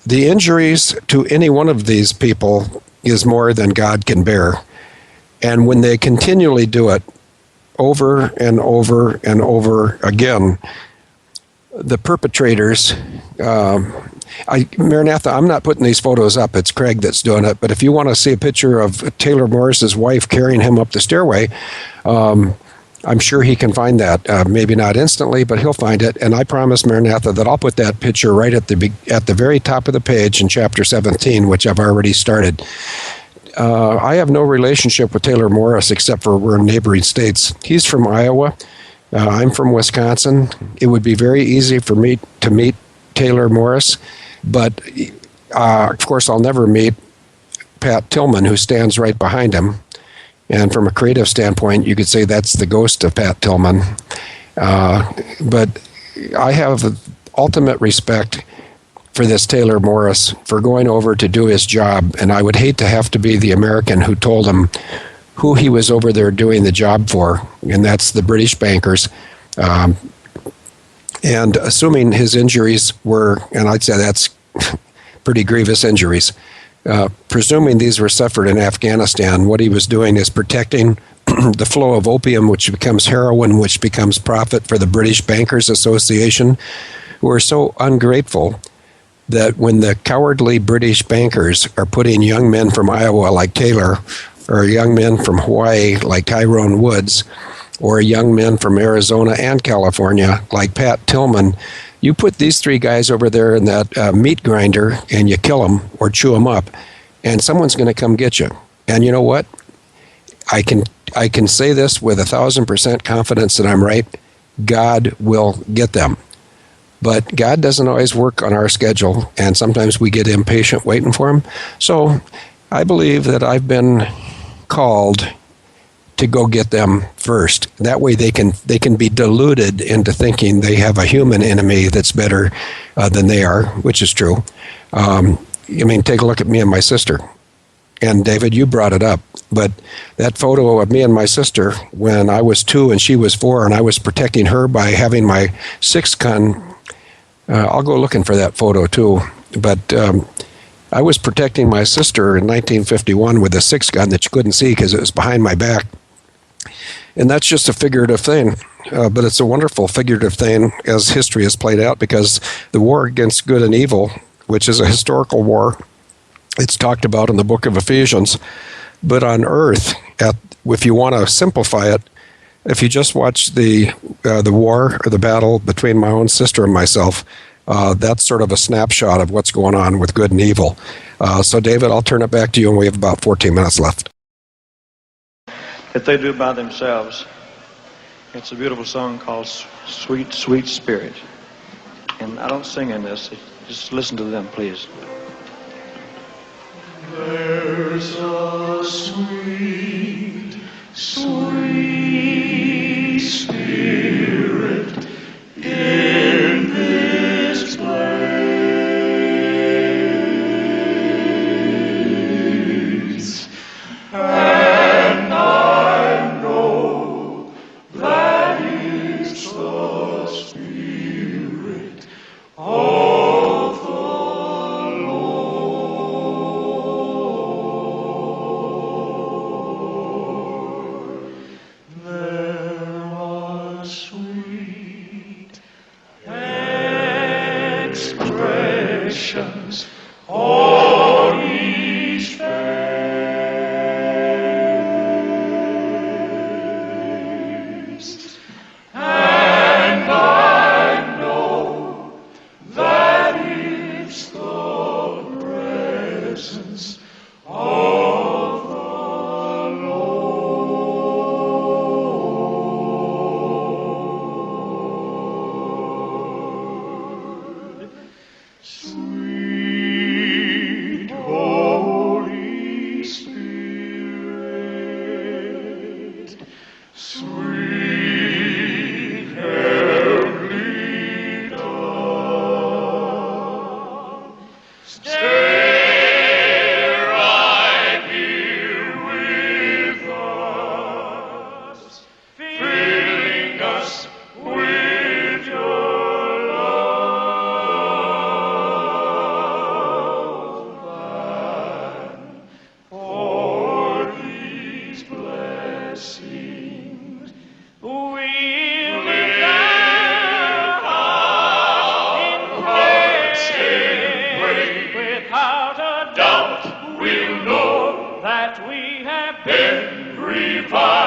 The injuries to any one of these people is more than God can bear. And when they continually do it over and over and over again, the perpetrators, Maranatha, I'm not putting these photos up. It's Craig that's doing it. But if you want to see a picture of Taylor Morris's wife carrying him up the stairway, I'm sure he can find that. Maybe not instantly, but he'll find it. And I promise, Maranatha, that I'll put that picture right at the very top of the page in chapter 17, which I've already started. I have no relationship with Taylor Morris except for we're in neighboring states. He's from Iowa. I'm from Wisconsin. It would be very easy for me to meet Taylor Morris, but of course I'll never meet Pat Tillman, who stands right behind him. And from a creative standpoint, you could say that's the ghost of Pat Tillman. But I have ultimate respect for this Taylor Morris for going over to do his job, and I would hate to have to be the American who told him who he was over there doing the job for, and that's the British bankers. And assuming his injuries were, and I'd say that's pretty grievous injuries, presuming these were suffered in Afghanistan, what he was doing is protecting the flow of opium, which becomes heroin, which becomes profit for the British Bankers Association, who are so ungrateful that when the cowardly British bankers are putting young men from Iowa like Taylor, or young men from Hawaii like Tyrone Woods, or young men from Arizona and California like Pat Tillman, you put these three guys over there in that meat grinder and you kill them or chew them up, and someone's going to come get you. And you know what? I can say this with 1,000% confidence that I'm right. God will get them. But God doesn't always work on our schedule, and sometimes we get impatient waiting for him. So I believe that I've been called to go get them first. That way they can be deluded into thinking they have a human enemy that's better than they are, which is true. I mean, take a look at me and my sister. And David, you brought it up, but that photo of me and my sister when I was 2 and she was 4, and I was protecting her by having my 6-gun. I'll go looking for that photo too. But I was protecting my sister in 1951 with a 6-gun that you couldn't see because it was behind my back. And that's just a figurative thing, but it's a wonderful figurative thing as history has played out, because the war against good and evil, which is a historical war, it's talked about in the book of Ephesians, but on earth, if you want to simplify it, if you just watch the war or the battle between my own sister and myself, that's sort of a snapshot of what's going on with good and evil. So David, I'll turn it back to you, and we have about 14 minutes left. If they do it by themselves, it's a beautiful song called Sweet, Sweet Spirit. And I don't sing in this, just listen to them, please. There's a sweet, sweet spirit in this place, and I know that it's the Spirit of the Lord. There are sweet expressions on each face, and I know that it's the presence of the Lord. Sweet Holy Spirit, sweet heavenly dove, stay right here with us, filling us with your love. that we have been revived.